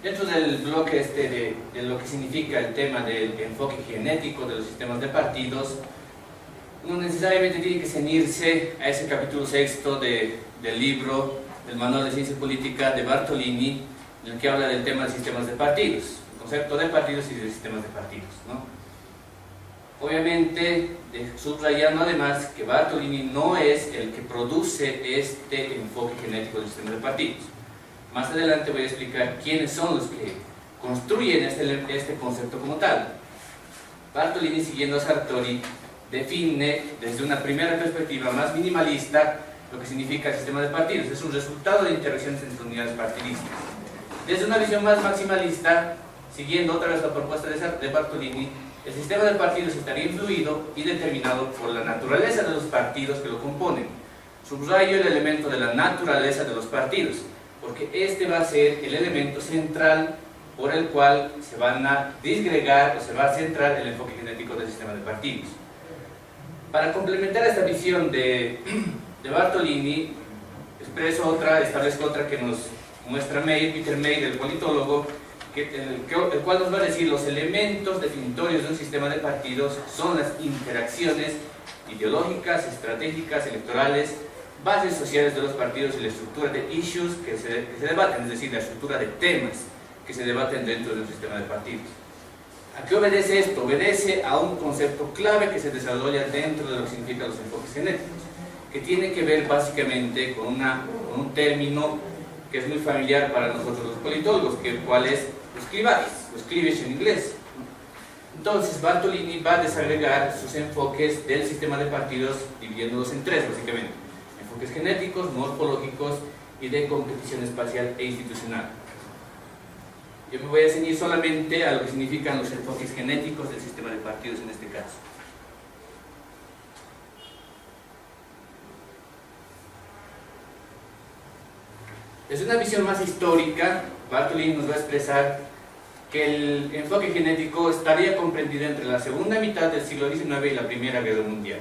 Dentro del bloque de lo que significa el tema del enfoque genético de los sistemas de partidos, no necesariamente tiene que ceñirse a ese capítulo sexto del libro, del Manual de Ciencia Política de Bartolini, en el que habla del tema de sistemas de partidos, el concepto de partidos y de sistemas de partidos, ¿no? Obviamente, subrayando además que Bartolini no es el que produce este enfoque genético del sistema de partidos. Más adelante voy a explicar quiénes son los que construyen este concepto como tal. Bartolini, siguiendo a Sartori, define desde una primera perspectiva más minimalista lo que significa el sistema de partidos. Es un resultado de interacciones entre unidades partidistas. Desde una visión más maximalista, siguiendo otra vez la propuesta de Bartolini, el sistema de partidos estaría influido y determinado por la naturaleza de los partidos que lo componen. Subrayo el elemento de la naturaleza de los partidos, porque este va a ser el elemento central por el cual se van a disgregar o se va a centrar el enfoque genético del sistema de partidos. Para complementar esta visión de Bartolini, establezco otra que nos muestra Peter May, el politólogo, el cual nos va a decir los elementos definitorios de un sistema de partidos son las interacciones ideológicas, estratégicas, electorales, bases sociales de los partidos y la estructura de issues que se debaten, es decir, la estructura de temas que se debaten dentro de un sistema de partidos. ¿A qué obedece esto? Obedece a un concepto clave que se desarrolla dentro de lo que significan los enfoques genéticos, que tiene que ver básicamente con un término que es muy familiar para nosotros los politólogos, cuál es los clivajes, los cleavage en inglés. Entonces Bartolini va a desagregar sus enfoques del sistema de partidos dividiéndolos en tres básicamente: enfoques genéticos, morfológicos y de competición espacial e institucional. Yo me voy a ceñir solamente a lo que significan los enfoques genéticos del sistema de partidos en este caso. Desde una visión más histórica, Bartolini nos va a expresar que el enfoque genético estaría comprendido entre la segunda mitad del siglo XIX y la Primera Guerra Mundial.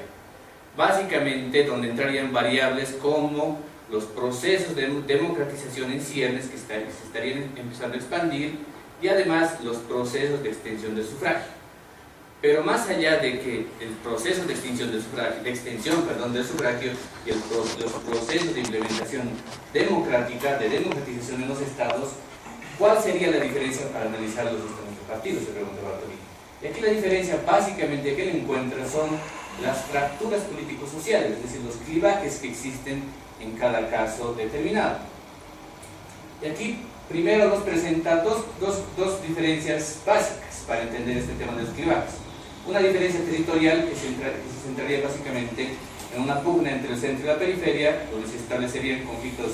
Básicamente, donde entrarían variables como los procesos de democratización en ciernes que se estarían empezando a expandir y además los procesos de extensión del sufragio. Pero más allá de que el proceso de extensión del sufragio y los procesos de implementación democrática, de democratización en los estados, ¿cuál sería la diferencia para analizar los sistemas de partidos?, se pregunta Bartolini. Y aquí la diferencia básicamente que él encuentra son las fracturas político-sociales, es decir, los clivajes que existen en cada caso determinado. Y aquí primero nos presenta dos diferencias básicas para entender este tema de los clivajes. Una diferencia territorial que se centraría básicamente en una pugna entre el centro y la periferia, donde se establecerían conflictos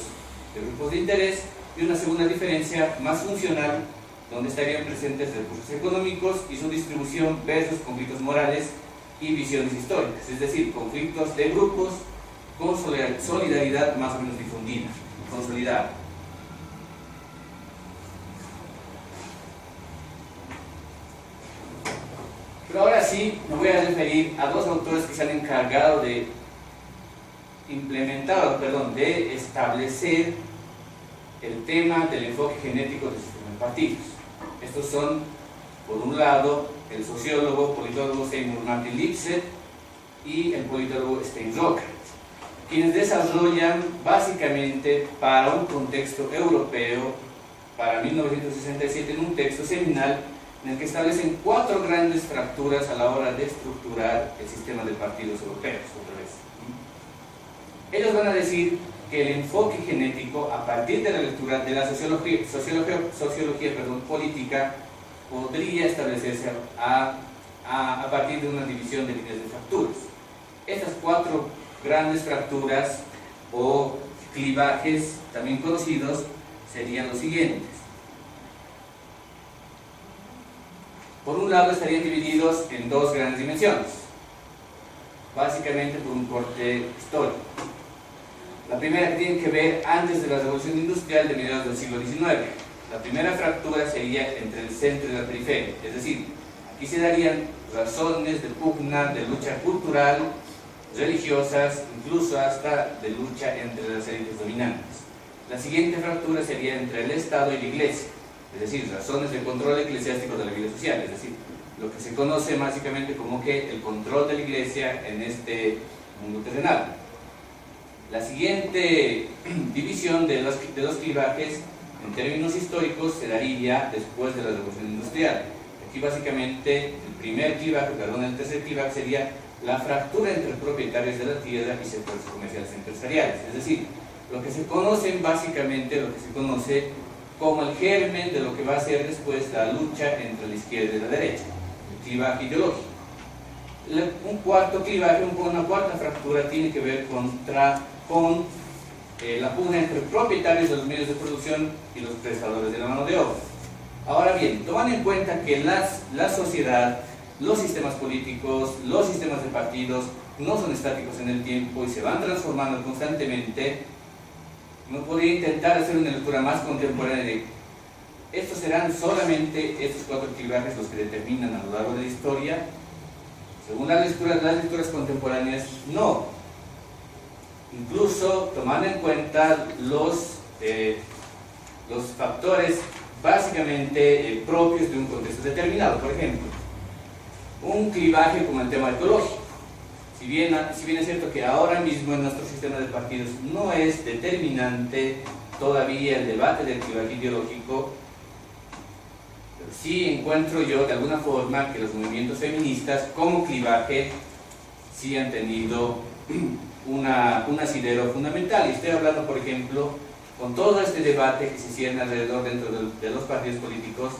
de grupos de interés, y una segunda diferencia más funcional, donde estarían presentes recursos económicos y su distribución versus conflictos morales y visiones históricas, es decir, conflictos de grupos con solidaridad más o menos difundida, consolidada. Pero ahora sí me voy a referir a dos autores que se han encargado de establecer el tema del enfoque genético del sistema de partidos. Estos son, por un lado, el sociólogo, politólogo Seymour Martin Lipset y el politólogo Steinrocker, quienes desarrollan básicamente para un contexto europeo, para 1967, en un texto seminal en el que establecen 4 grandes fracturas a la hora de estructurar el sistema de partidos europeos. Otra vez. Ellos van a decir que el enfoque genético, a partir de la lectura de la sociología política, podría establecerse a partir de una división de líneas de fracturas. Estas 4 grandes fracturas o clivajes, también conocidos, serían los siguientes. Por un lado, estarían divididos en 2 grandes dimensiones, básicamente por un corte histórico. La primera, que tiene que ver antes de la revolución industrial de mediados del siglo XIX. La primera fractura sería entre el centro y la periferia, es decir, aquí se darían razones de pugna, de lucha cultural, religiosas, incluso hasta de lucha entre las élites dominantes. La siguiente fractura sería entre el Estado y la Iglesia, es decir, razones de control eclesiástico de la vida social, es decir, lo que se conoce básicamente como que el control de la iglesia en este mundo terrenal. La siguiente división de los clivajes en términos históricos se daría después de la Revolución Industrial. Aquí básicamente el primer clivaje, perdón, el tercer clivaje sería la fractura entre propietarios de la tierra y sectores comerciales y empresariales, es decir, lo que se conoce básicamente, lo que se conoce como el germen de lo que va a ser después la lucha entre la izquierda y la derecha, el clivaje ideológico. Un cuarto clivaje, una cuarta fractura tiene que ver con la pugna entre propietarios de los medios de producción y los prestadores de la mano de obra. Ahora bien, tomando en cuenta que la sociedad, los sistemas políticos, los sistemas de partidos no son estáticos en el tiempo y se van transformando constantemente, uno podría intentar hacer una lectura más contemporánea de estos serán solamente estos cuatro clivajes los que determinan a lo largo de la historia. Según las lecturas contemporáneas, no. Incluso tomando en cuenta los factores básicamente propios de un contexto determinado. Por ejemplo, un clivaje como el tema ecológico. Si bien es cierto que ahora mismo en nuestro sistema de partidos no es determinante todavía el debate del clivaje ideológico, sí encuentro yo de alguna forma que los movimientos feministas como clivaje sí han tenido un asidero fundamental. Y estoy hablando, por ejemplo, con todo este debate que se cierne alrededor dentro de los partidos políticos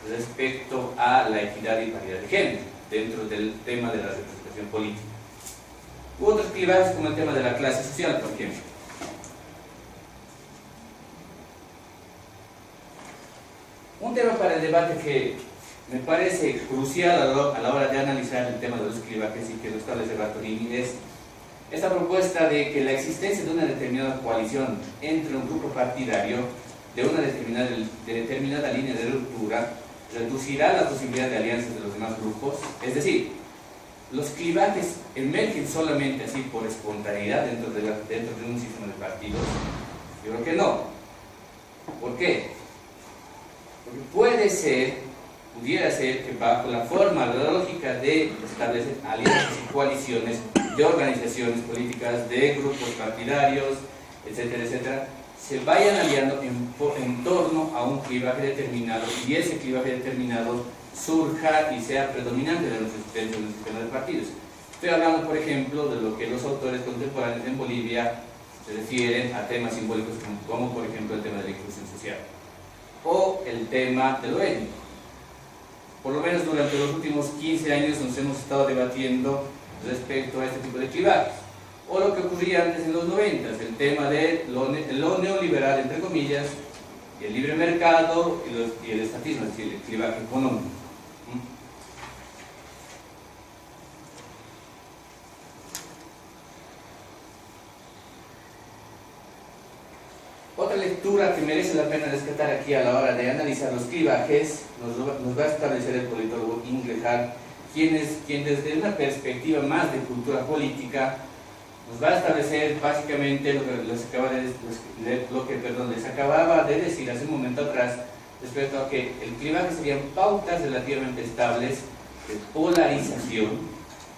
respecto a la equidad y paridad de género dentro del tema de la representación política. U otros clivajes como el tema de la clase social, por ejemplo. Un tema para el debate que me parece crucial a la hora de analizar el tema de los clivajes y que lo establece Bartolini es esta propuesta de que la existencia de una determinada coalición entre un grupo partidario de una determinada línea de ruptura reducirá la posibilidad de alianzas de los demás grupos, es decir, los clivajes emergen solamente así por espontaneidad dentro de un sistema de partidos. Yo creo que no. ¿Por qué? Porque pudiera ser que bajo la forma, la lógica de establecer alianzas y coaliciones de organizaciones políticas, de grupos partidarios, etcétera, etcétera, se vayan aliando en torno a un clivaje determinado y ese clivaje determinado surja y sea predominante de nuestra existencia en el sistema de partidos. Estoy hablando, por ejemplo, de lo que los autores contemporáneos en Bolivia se refieren a temas simbólicos como por ejemplo el tema de la inclusión social o el tema de lo étnico. Por lo menos durante los últimos 15 años nos hemos estado debatiendo respecto a este tipo de clivajes. O lo que ocurría antes en los 90, el tema de lo neoliberal, entre comillas, y el libre mercado y el estatismo, es decir, el clivaje económico. Otra lectura que merece la pena rescatar aquí a la hora de analizar los clivajes nos va a establecer el politólogo Inglehart, quien desde una perspectiva más de cultura política nos va a establecer básicamente lo que les acababa de decir hace un momento atrás respecto a que el clivaje serían pautas relativamente estables de polarización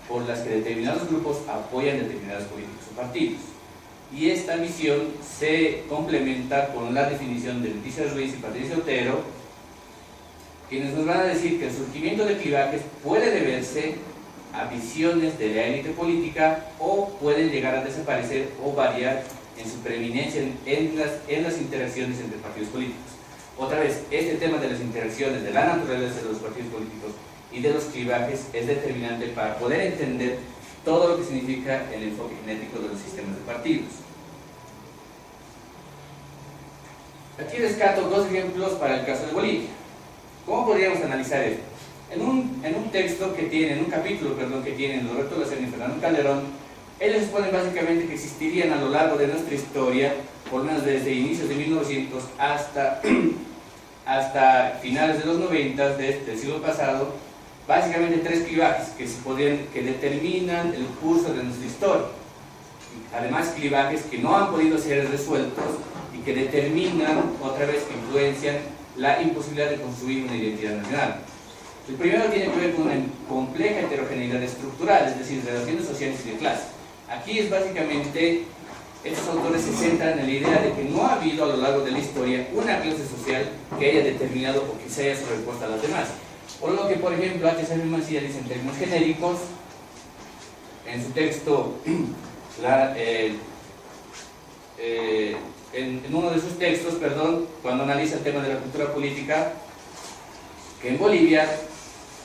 por las que determinados grupos apoyan determinadas políticas o partidos. Y esta visión se complementa con la definición de Leticia Ruiz y Patricia Otero, quienes nos van a decir que el surgimiento de clivajes puede deberse a visiones de la élite política o pueden llegar a desaparecer o variar en su preeminencia en las interacciones entre partidos políticos. Otra vez, este tema de las interacciones, de la naturaleza de los partidos políticos y de los clivajes es determinante para poder entender todo lo que significa el enfoque genético de los sistemas de partidos. Aquí rescato dos ejemplos para el caso de Bolivia. ¿Cómo podríamos analizar esto? En un texto que tiene, en un capítulo, que tienen Roberto Lacerda y Fernando Calderón, ellos exponen básicamente que existirían a lo largo de nuestra historia, por lo menos desde inicios de 1900 hasta finales de los 90 del siglo pasado, básicamente tres clivajes que determinan el curso de nuestra historia. Además, clivajes que no han podido ser resueltos y que determinan, otra vez, que influencian la imposibilidad de construir una identidad nacional. El primero tiene que ver con una compleja heterogeneidad estructural, es decir, relaciones sociales y de clase. Aquí es básicamente, estos autores se centran en la idea de que no ha habido a lo largo de la historia una clase social que haya determinado o que se haya sobrepuesto a las demás. Por lo que, por ejemplo, H.C. Mancilla dice en términos genéricos, en su texto, en uno de sus textos, cuando analiza el tema de la cultura política, que en Bolivia,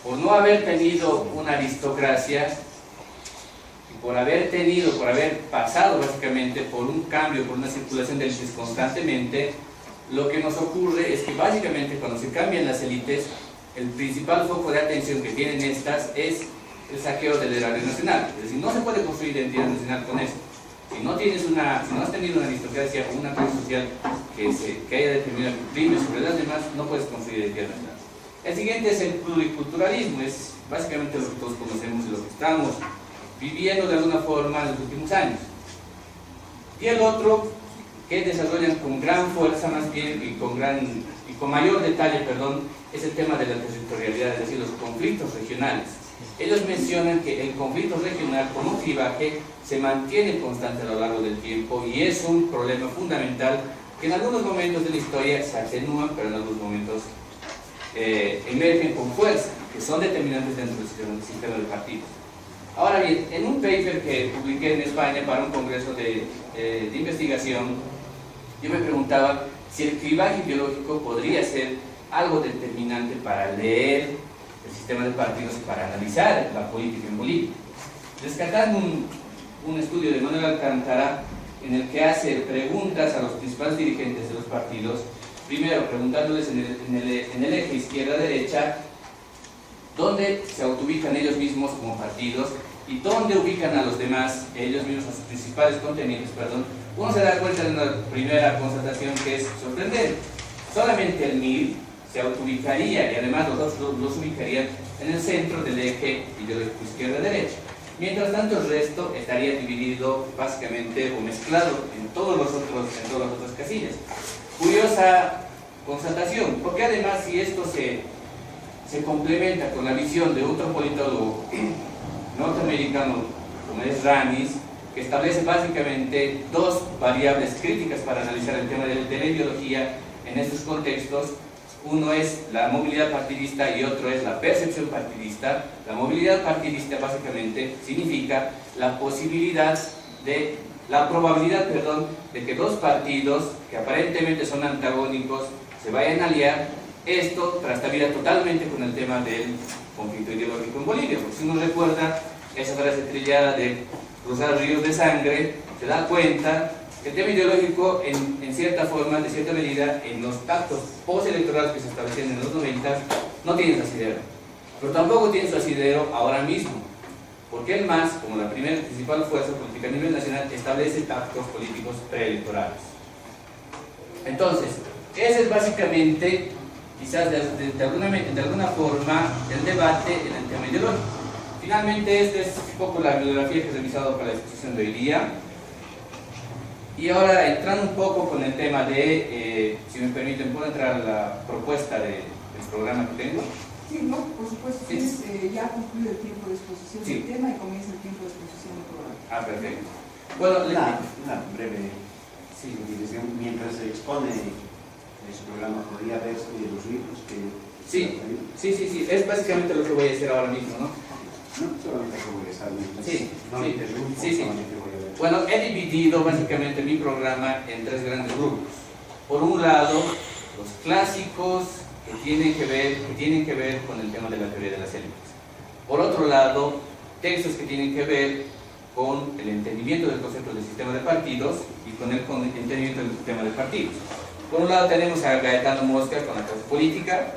por no haber tenido una aristocracia, y por haber pasado básicamente por un cambio, por una circulación de élites constantemente, lo que nos ocurre es que básicamente cuando se cambian las élites, el principal foco de atención que tienen estas es el saqueo del erario nacional. Es decir, no se puede construir identidad nacional con esto. Si no has tenido una aristocracia o una clase social que haya determinado que prime sobre las demás, no puedes construir identidad nacional. El siguiente es el pluriculturalismo, es básicamente lo que todos conocemos y lo que estamos viviendo de alguna forma en los últimos años. Y el otro, que desarrollan con gran fuerza más bien y con mayor detalle, es el tema de la territorialidad, es decir, los conflictos regionales. Ellos mencionan que el conflicto regional como clivaje se mantiene constante a lo largo del tiempo y es un problema fundamental que en algunos momentos de la historia se atenúan, pero en algunos momentos emergen con fuerza, que son determinantes dentro del sistema de partidos. Ahora bien, en un paper que publiqué en España para un congreso de investigación, yo me preguntaba si el clivaje biológico podría ser algo determinante para leer el sistema de partidos y para analizar la política en Bolivia. Rescatando un estudio de Manuel Alcántara en el que hace preguntas a los principales dirigentes de los partidos, primero preguntándoles en el eje izquierda-derecha dónde se autoubican ellos mismos como partidos y dónde ubican a los demás, ellos mismos, a sus principales contenidos, uno se da cuenta de una primera constatación que es sorprendente. Solamente el MIR se autoubicaría y además los otros los ubicarían en el centro del eje ideológico izquierda-derecha. Mientras tanto, el resto estaría dividido básicamente o mezclado en todas las otras casillas. Curiosa constatación, porque además si esto se complementa con la visión de otro politólogo norteamericano como es Ramis, que establece básicamente dos variables críticas para analizar el tema de la ideología en estos contextos. Uno es la movilidad partidista y otro es la percepción partidista. La movilidad partidista básicamente significa la probabilidad de que dos partidos que aparentemente son antagónicos se vayan a aliar. Esto trastaría totalmente con el tema del conflicto ideológico en Bolivia, porque si uno recuerda esa frase trillada de cruzar ríos de sangre, se da cuenta que el tema ideológico en cierta forma, de cierta medida, en los pactos postelectorales que se establecieron en los 90 no tiene su asidero, pero tampoco tiene su asidero ahora mismo, porque el MAS, como la primera principal fuerza política a nivel nacional, establece pactos políticos preelectorales. Entonces, ese es básicamente, quizás de alguna forma, el debate en el tema ideológico. Finalmente, esta es un poco la bibliografía que he revisado para la exposición de hoy día. Y ahora, entrando un poco con el tema de, si me permiten, ¿puedo entrar a la propuesta del programa que tengo? Sí, no, por supuesto. Sí. Tienes ya concluido el tiempo de exposición Sí. del tema y comienza el tiempo de exposición del programa. Ah, perfecto. Bueno, Una breve división. Mientras se expone su programa, ¿podría ver los libros que... sí, es básicamente lo que voy a hacer ahora mismo, ¿no? No, solamente conversar. Sí, no sí, interrumpo, sí. solamente voy a ver. Bueno, he dividido básicamente mi programa en tres grandes grupos. Por un lado, los clásicos que tienen que ver con el tema de la teoría de las élites. Por otro lado, textos que tienen que ver con el entendimiento del concepto del sistema de partidos y con el entendimiento del sistema de partidos. Por un lado tenemos a Gaetano Mosca con la clase política,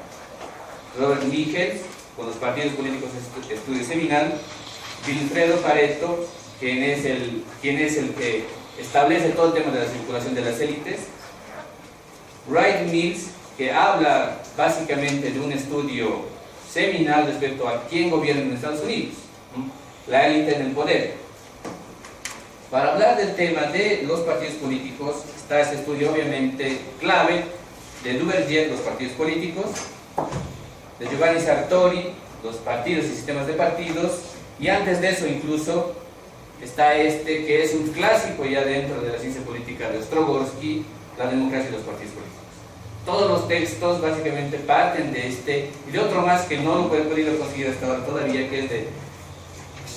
Robert Michels con los partidos políticos estudio seminal, Wilfredo Pareto, quien es el que establece todo el tema de la circulación de las élites, Wright Mills, que habla básicamente de un estudio seminal respecto a quién gobierna en Estados Unidos, la élite en el poder. Para hablar del tema de los partidos políticos está este estudio obviamente clave de Duverger, los partidos políticos, de Giovanni Sartori, los partidos y sistemas de partidos, y antes de eso incluso está este que es un clásico ya dentro de la ciencia política de Ostrogorsky, La democracia y los partidos políticos. Todos los textos básicamente parten de este y de otro más que no lo he podido conseguir hasta ahora todavía, que es de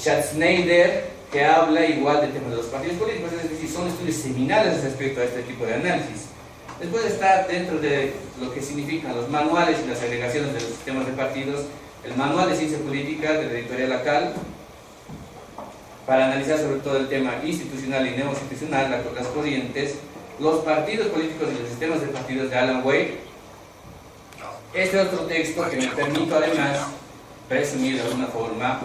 Schatzschneider, que habla igual del tema de los partidos políticos, es decir, son estudios seminales respecto a este tipo de análisis. Después está dentro de lo que significan los manuales y las agregaciones de los sistemas de partidos, el manual de ciencia política de la editorial ACAL, para analizar sobre todo el tema institucional y neoinstitucional, las corrientes, los partidos políticos y los sistemas de partidos de Alan Wade. Este otro texto que me permito además presumir de alguna forma,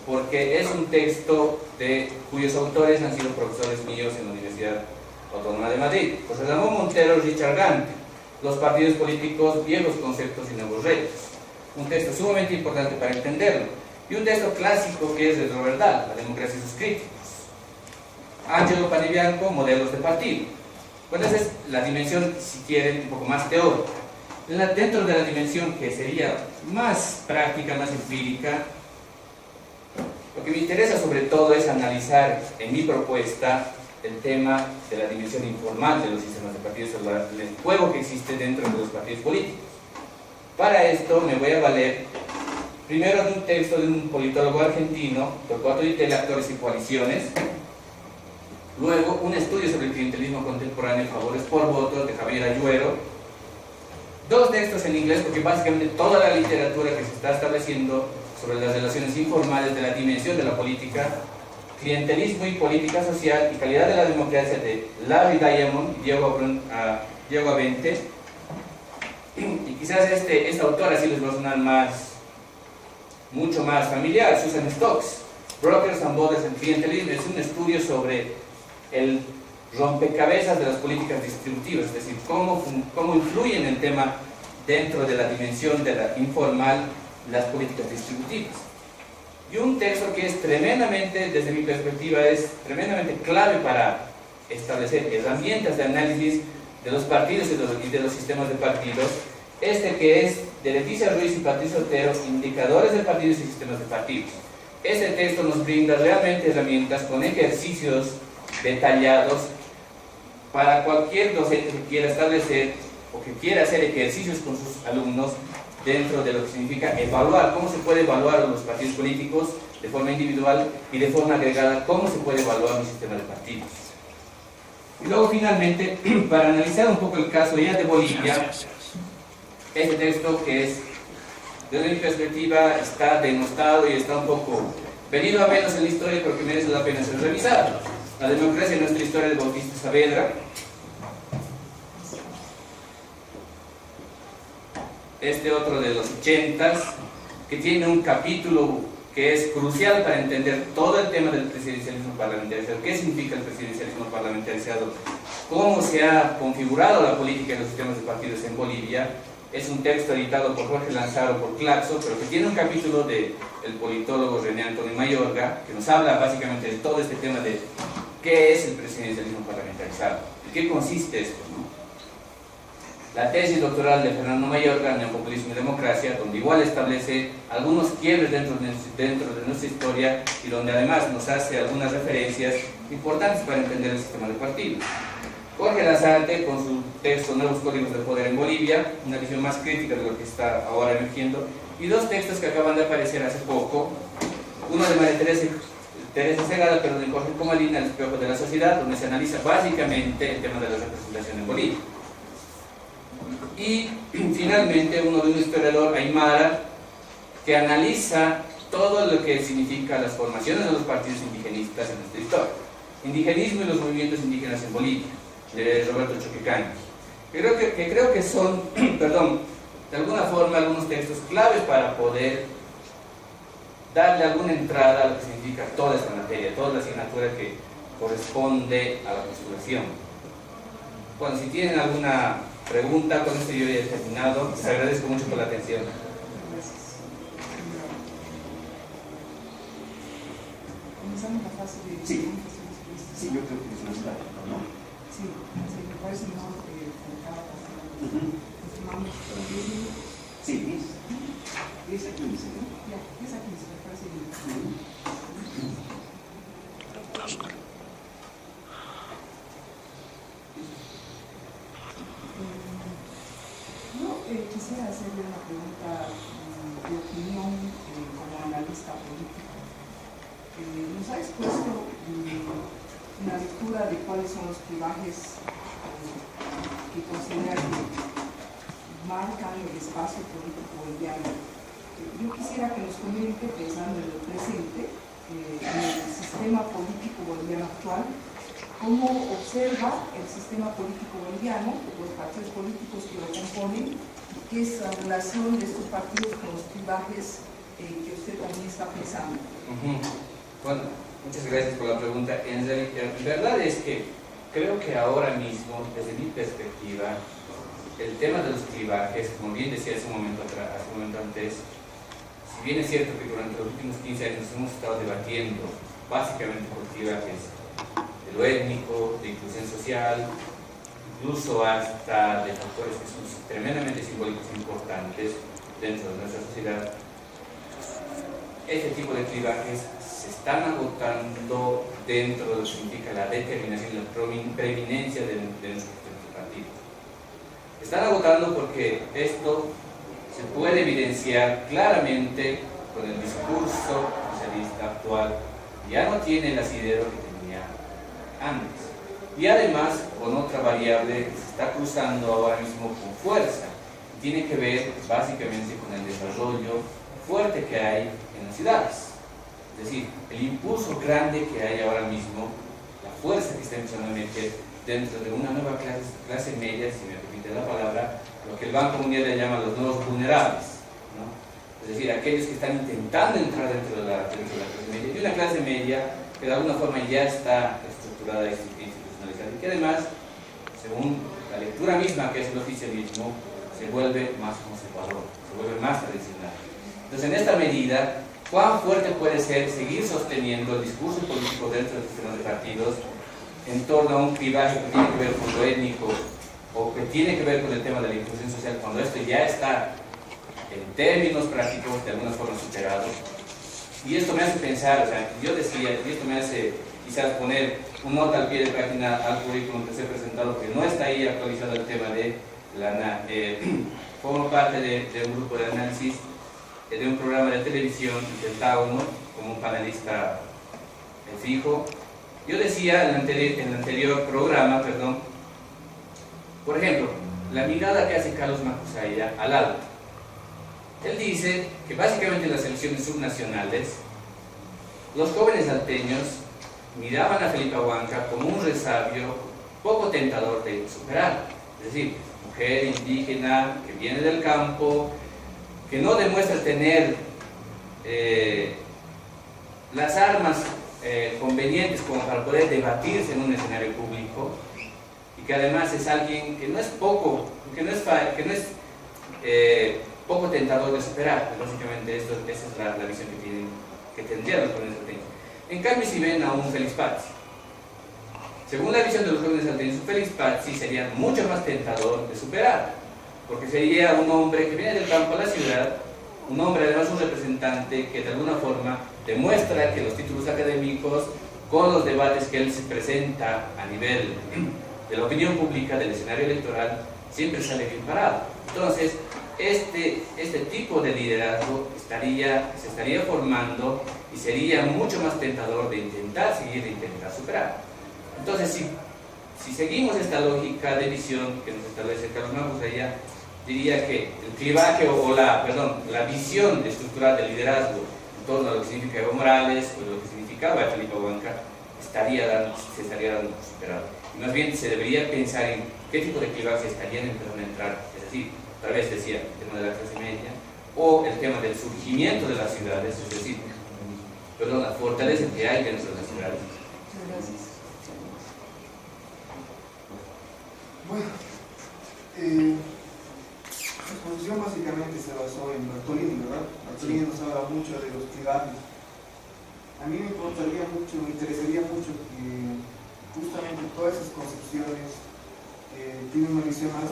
porque es un texto cuyos autores han sido profesores míos en la Universidad Autónoma de Madrid. José Ramón Montero, Richard Gante, Los partidos políticos, viejos conceptos y nuevos retos. Un texto sumamente importante para entenderlo. Y un texto clásico que es de Robert Dahl, La democracia y sus críticos. Angelo Panebianco, Modelos de partido. Pues esa es la dimensión, si quieren, un poco más teórica. Dentro de la dimensión que sería más práctica, más empírica, lo que me interesa sobre todo es analizar en mi propuesta el tema de la dimensión informal de los sistemas de partidos, el juego que existe dentro de los partidos políticos. Para esto me voy a valer primero de un texto de un politólogo argentino, Torcuato Di Tella, Actores y Coaliciones. Luego, un estudio sobre el clientelismo contemporáneo, Favores por votos, de Javier Ayuero. Dos textos en inglés, porque básicamente toda la literatura que se está estableciendo sobre las relaciones informales de la dimensión de la política, clientelismo y política social y calidad de la democracia, de Larry Diamond y Diego Avente. Y quizás esta autora sí les va a sonar mucho más familiar, Susan Stokes, Brokers and Borders and Clientelism. Es un estudio sobre el rompecabezas de las políticas distributivas, es decir, cómo influyen el tema dentro de la dimensión de la informal las políticas distributivas. Y un texto que es tremendamente, desde mi perspectiva, es tremendamente clave para establecer herramientas de análisis de los partidos y de los sistemas de partidos, que es de Leticia Ruiz y Patricio Otero, Indicadores de partidos y sistemas de partidos. Este texto nos brinda realmente herramientas con ejercicios detallados para cualquier docente que quiera establecer o que quiera hacer ejercicios con sus alumnos dentro de lo que significa evaluar, cómo se puede evaluar los partidos políticos de forma individual y de forma agregada, cómo se puede evaluar un sistema de partidos. Y luego finalmente, para analizar un poco el caso ya de Bolivia, este texto que es, desde mi perspectiva, está denostado y está un poco venido a menos en la historia porque merece la pena ser revisado. La democracia en nuestra historia, de Bautista Saavedra. Este otro de los 80s, que tiene un capítulo que es crucial para entender todo el tema del presidencialismo parlamentarizado. ¿Qué significa el presidencialismo parlamentarizado? ¿Cómo se ha configurado la política de los sistemas de partidos en Bolivia? Es un texto editado por Jorge Lanzaro, por Claxo, pero que tiene un capítulo del politólogo René Antonio Mayorga, que nos habla básicamente de todo este tema de qué es el presidencialismo parlamentarizado, en qué consiste esto, ¿no? La tesis doctoral de Fernando Mayorga, Neopopulismo y Democracia, donde igual establece algunos quiebres dentro de nuestra historia y donde además nos hace algunas referencias importantes para entender el sistema de partidos. Jorge Lanzarte, con su texto Nuevos Códigos del Poder en Bolivia, una visión más crítica de lo que está ahora emergiendo, y dos textos que acaban de aparecer hace poco, uno de María Teresa Segada, pero de Jorge Comalina, El espejo de la sociedad, donde se analiza básicamente el tema de la representación en Bolivia. Y finalmente uno de un historiador, Aymara, que analiza todo lo que significa las formaciones de los partidos indigenistas en nuestra historia. Indigenismo y los movimientos indígenas en Bolivia, de Roberto Choquecaños. Creo que son, perdón, de alguna forma algunos textos claves para poder darle alguna entrada a lo que significa toda esta materia, toda la asignatura que corresponde a la postulación. Bueno, si tienen alguna pregunta, con esto yo ya he terminado. Les agradezco mucho por la atención. Comenzamos la fase de Sí. preguntas y respuestas. Sí, yo creo que es más claro, ¿no? Sí, me parece mejor que cada pasada. vamos por 10 minutos. Sí, 10 a 15, ¿no? Ya, 10 a 15, me parece bien. Yo quisiera hacerle una pregunta de opinión como analista político. Nos ha expuesto una lectura de cuáles son los clivajes que considera que marcan el espacio político boliviano. Yo quisiera que nos comente, pensando en el presente, en el sistema político boliviano actual, cómo observa el sistema político boliviano, los partidos políticos que lo componen, y qué es la relación de estos partidos con los clivajes que usted también está pensando. Bueno, muchas gracias por la pregunta. En verdad es que creo que ahora mismo, desde mi perspectiva, el tema de los clivajes, como bien decía hace un momento antes, si bien es cierto que durante los últimos 15 años hemos estado debatiendo básicamente por clivajes de lo étnico, de inclusión social, incluso hasta de factores que son tremendamente simbólicos e importantes dentro de nuestra sociedad, este tipo de clivajes se están agotando dentro de lo que significa la determinación y la preeminencia de nuestros partidos. Se están agotando porque esto se puede evidenciar claramente con el discurso socialista actual. Ya no tiene el asidero que tenía antes. Y además con otra variable que se está cruzando ahora mismo con fuerza. Tiene que ver básicamente con el desarrollo fuerte que hay en las ciudades. Es decir, el impulso grande que hay ahora mismo, la fuerza que está empezando a meter dentro de una nueva clase media, si me permite la palabra, lo que el Banco Mundial le llama los nuevos vulnerables, ¿no? Es decir, aquellos que están intentando entrar dentro de la clase media, y una clase media que de alguna forma ya está estructurada y institucionalizada, y que además, según la lectura misma que es el oficialismo, se vuelve más conservador, se vuelve más tradicional. Entonces, en esta medida, ¿cuán fuerte puede ser seguir sosteniendo el discurso político dentro del sistema de partidos en torno a un clivaje que tiene que ver con lo étnico o que tiene que ver con el tema de la inclusión social, cuando esto ya está en términos prácticos de alguna forma superado? Y esto me hace pensar, o sea, yo decía, y esto me hace quizás poner un nota al pie de página al currículum que se ha presentado, que no está ahí actualizado el tema de la formo parte de un grupo de análisis de un programa de televisión del Tauno como un panelista fijo. Yo decía en el anterior programa, por ejemplo, la mirada que hace Carlos Macusaya al alto. Él dice que básicamente en las elecciones subnacionales los jóvenes salteños miraban a Felipa Huanca como un resabio poco tentador de superar. Es decir, mujer indígena que viene del campo, que no demuestra tener las armas convenientes como para poder debatirse en un escenario público, y que además es alguien que no es poco tentador de superar. Básicamente esa es la visión que tendrían los jóvenes salteños. En cambio, si ven a un Félix Pazzi, según la visión de los jóvenes salteños, Félix Pazzi sería mucho más tentador de superar, porque sería un hombre que viene del campo a la ciudad, un hombre además un representante que de alguna forma demuestra que los títulos académicos, con los debates que él se presenta a nivel de la opinión pública, del escenario electoral, siempre sale bien parado. Entonces, este tipo de liderazgo se estaría formando y sería mucho más tentador de intentar seguir, de intentar superar. Entonces, si seguimos esta lógica de visión que nos establece Carlos Macusaya, diría que el clivaje la visión estructural del liderazgo en torno a lo que significa Evo Morales o lo que significaba Felipa Huanca se estaría dando por superado. Y más bien se debería pensar en qué tipo de clivaje estarían empezando a entrar, es decir, otra vez decía, el tema de la clase media o el tema del surgimiento de las ciudades, es decir, la fortaleza que hay dentro de las ciudades. Muchas gracias. Bueno, la exposición básicamente se basó en Bartolini, ¿verdad? Bartolini nos habla mucho de los clivajes. A mí me interesaría mucho que justamente todas esas concepciones tienen una visión más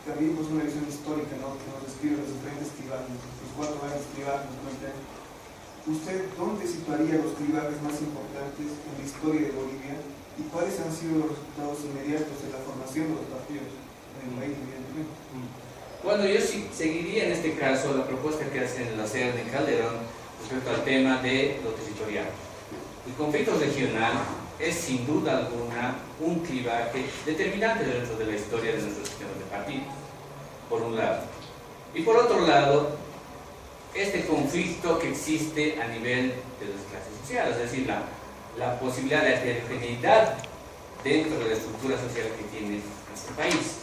también pues una visión histórica, ¿no?, que nos describe los diferentes clivajes, los 4 grandes clivajes nos cuentan. ¿Usted dónde situaría los clivajes más importantes en la historia de Bolivia y cuáles han sido los resultados inmediatos de la formación de los partidos en el país, evidentemente? Bueno, yo seguiría en este caso la propuesta que hace la CERN en Calderón respecto al tema de lo territorial. El conflicto regional es sin duda alguna un clivaje determinante dentro de la historia de nuestros sistemas de partidos, por un lado. Y por otro lado, este conflicto que existe a nivel de las clases sociales, es decir, la posibilidad de heterogeneidad dentro de la estructura social que tiene nuestro país.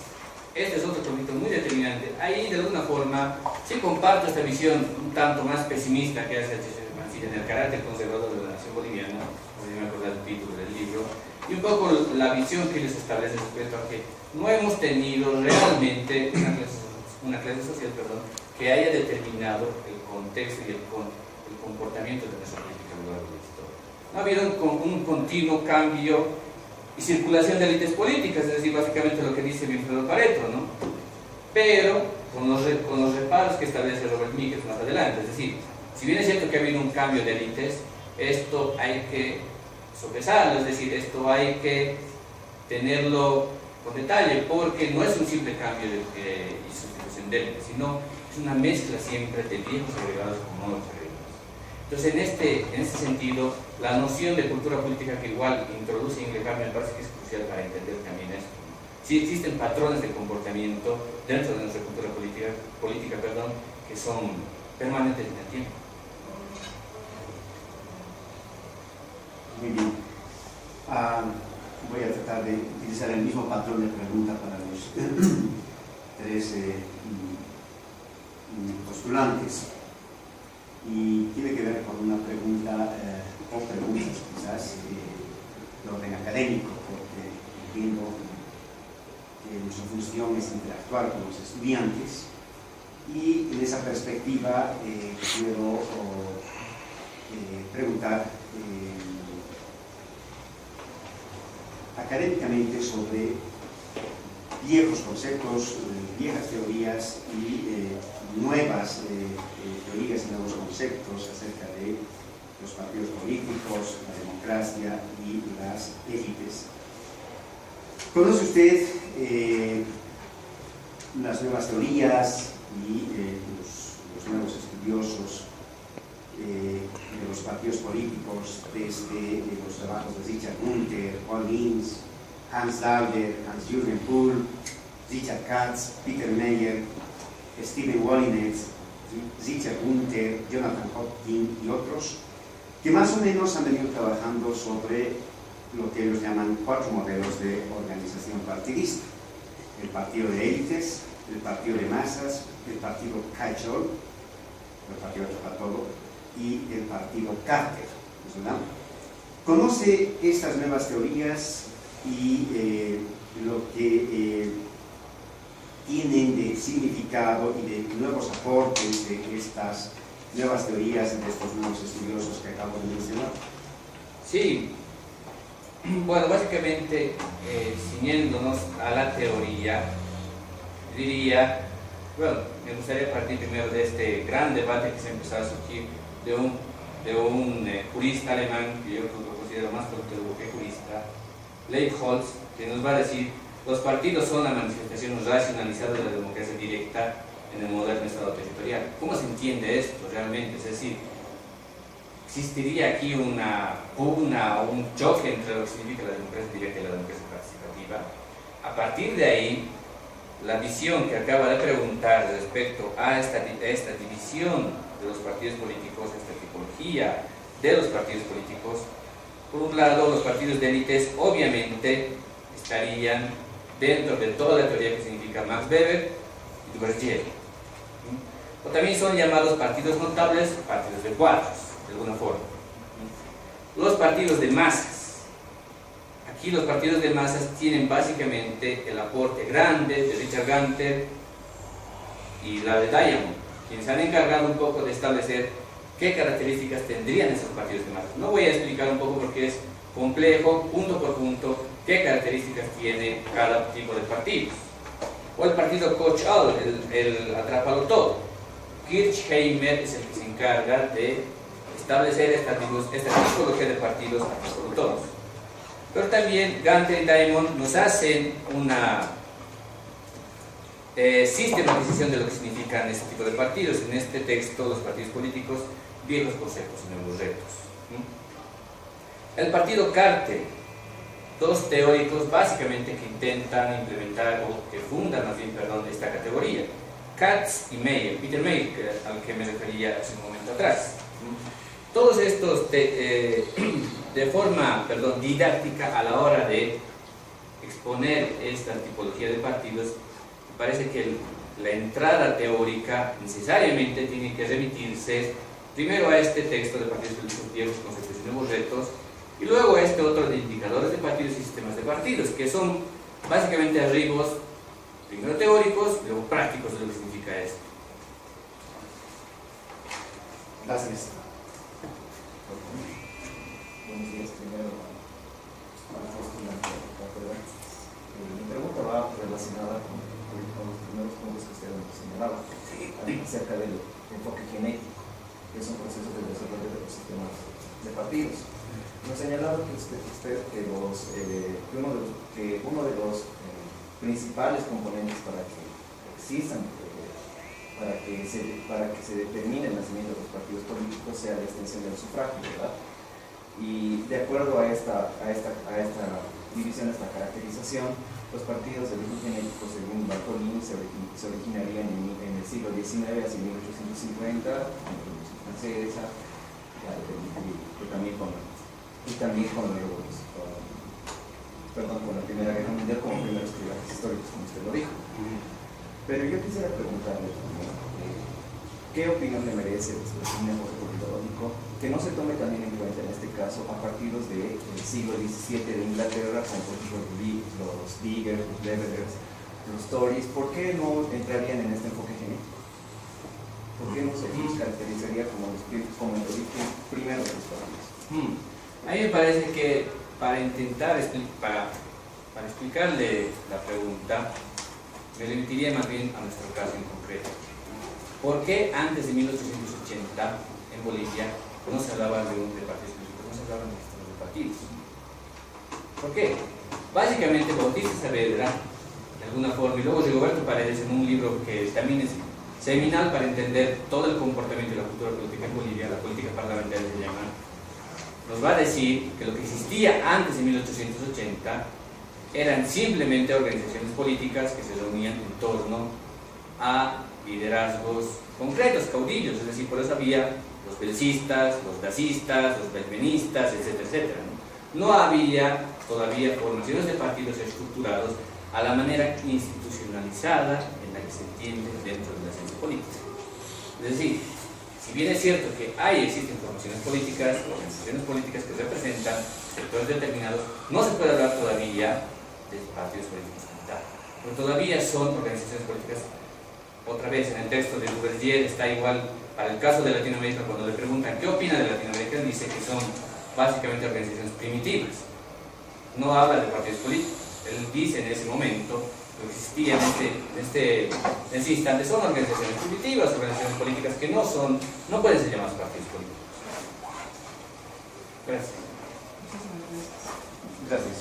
Este es otro conflicto muy determinante. Ahí, de alguna forma, sí comparto esta visión un tanto más pesimista que hace en el carácter conservador de la nación boliviana, no me acuerdo el título del libro, y un poco la visión que ellos establecen respecto a que no hemos tenido realmente una clase social que haya determinado el contexto y el comportamiento de nuestra política a lo largo de la historia. No ha habido un continuo cambio y circulación de élites políticas, es decir, básicamente lo que dice Wilfredo Pareto, ¿no? Pero con los reparos que establece Robert Michels más adelante, es decir, si bien es cierto que ha habido un cambio de élites, esto hay que sopesarlo, es decir, esto hay que tenerlo con detalle, porque no es un simple cambio y sustitución de élites, sino es una mezcla siempre de viejos agregados con nuevos agregados. Entonces, en este sentido, la noción de cultura política que igual introduce Inglehammer me parece que es crucial para entender también esto. Sí existen patrones de comportamiento dentro de nuestra cultura política que son permanentes en el tiempo. Muy bien. Voy a tratar de utilizar el mismo patrón de pregunta para los 3 postulantes. Y tiene que ver con una pregunta, o preguntas quizás, de orden académico, porque entiendo que nuestra función es interactuar con los estudiantes. Y en esa perspectiva quiero preguntar académicamente sobre viejos conceptos, viejas teorías y nuevas teorías y nuevos conceptos acerca de los partidos políticos, la democracia y las élites. ¿Conoce usted las nuevas teorías y los nuevos estudiosos de los partidos políticos desde los trabajos de Richard Gunther, Paul Ince, Hans Dauder, Hans-Jürgen Pohl, Richard Katz, Peter Meyer, Steven Wolinetz, Richard Gunther, Jonathan Hopkins y otros, que más o menos han venido trabajando sobre lo que ellos llaman 4 modelos de organización partidista: el partido de élites, el partido de masas, el partido Catch-all, el partido para todo, y el partido Carter, ¿verdad? ¿Conoce estas nuevas teorías y lo que tienen de significado y de nuevos aportes de estas nuevas teorías y de estos nuevos estudiosos que acabo de mencionar? Sí, bueno, básicamente, ciñéndonos a la teoría, diría, bueno, me gustaría partir primero de este gran debate que se ha empezado a surgir de un jurista alemán, que yo lo considero más conocido que jurista, Leibholz, que nos va a decir: los partidos son la manifestación racionalizada de la democracia directa en el moderno Estado territorial. ¿Cómo se entiende esto realmente? Es decir, ¿existiría aquí una pugna o un choque entre lo que significa la democracia directa y la democracia participativa? A partir de ahí, la visión que acaba de preguntar respecto a esta división de los partidos políticos, esta tipología de los partidos políticos, por un lado, los partidos de élites obviamente estarían dentro de toda la teoría que significa Max Weber y Duverger. O también son llamados partidos notables, partidos de cuadros, de alguna forma. Los partidos de masas. Aquí los partidos de masas tienen básicamente el aporte grande de Richard Gunther y la de Diamond, quienes han encargado un poco de establecer qué características tendrían esos partidos de masas. No voy a explicar un poco porque es complejo, punto por punto, qué características tiene cada tipo de partidos. O el partido Koch-Al, el Atrápalo Todo. Kirchheimer es el que se encarga de establecer esta tipología de partidos Atrápalo Todos. Pero también Ganter y Diamond nos hacen una sistematización de lo que significan este tipo de partidos. En este texto, los partidos políticos, viejos conceptos y nuevos retos. El partido Carter, dos teóricos básicamente que intentan implementar, o que fundan más bien, perdón, esta categoría. Katz y Meyer, Peter Meyer, al que me refería hace un momento atrás. Todos estos de forma, didáctica a la hora de exponer esta tipología de partidos, me parece que la entrada teórica necesariamente tiene que remitirse primero a este texto de partidos políticos viejos, conceptos y nuevos retos, y luego a este otro de indicadores de partidos y sistemas de partidos, que son básicamente arribos, primero teóricos y luego prácticos de lo que significa esto. Gracias. Buenos días, primero mi pregunta va relacionada con los primeros puntos que usted señalaba acerca del enfoque genético, que es un proceso de desarrollo de los sistemas de partidos. Nos señalaba que uno de los principales componentes para que existan, para que se determine el nacimiento de los partidos políticos sea la extensión del sufragio, ¿verdad? Y de acuerdo a esta división, a esta caracterización, los partidos de origen genético, según Bartolini, se originarían en el siglo XIX, hacia 1850, en la Revolución Francesa, y también con la Primera Guerra Mundial como primeros pilares históricos, como usted lo dijo. Pero yo quisiera preguntarle también, ¿qué opinión le merece después de un enfoque politológico que no se tome también en cuenta en este caso a partidos del siglo XVII de Inglaterra, como por ejemplo los Diggers, los Levelers, los Tories? ¿Por qué no entrarían en este enfoque genético? ¿Por qué no se les caracterizaría como el origen primero de los partidos? A mí me parece que para intentar para explicarle la pregunta, me remitiría más bien a nuestro caso en concreto. ¿Por qué antes de 1880 en Bolivia no se hablaba de partidos políticos, no se hablaba de sistemas de partidos? ¿Por qué? Básicamente Bautista Saavedra, de alguna forma, y luego Rigoberto Paredes en un libro que también es seminal para entender todo el comportamiento y la cultura política en Bolivia, la política parlamentaria se llama, nos va a decir que lo que existía antes de 1880 eran simplemente organizaciones políticas que se reunían en torno a liderazgos concretos, caudillos, es decir, por eso había los belcistas, los dacistas, los belmenistas, etcétera, etcétera. No había todavía formaciones de partidos estructurados a la manera institucionalizada en la que se entiende dentro de la ciencia política. Es decir, si bien es cierto que existen formaciones políticas, organizaciones políticas que representan sectores determinados, no se puede hablar todavía de partidos políticos como tal, pero todavía son organizaciones políticas. Otra vez, en el texto de Duvergier está igual, para el caso de Latinoamérica, cuando le preguntan qué opina de Latinoamérica, él dice que son básicamente organizaciones primitivas, no habla de partidos políticos. Él dice en ese momento, lo que existía en este instante son organizaciones primitivas, organizaciones políticas que no pueden ser llamadas partidos políticos. Gracias. Muchísimas gracias. Gracias.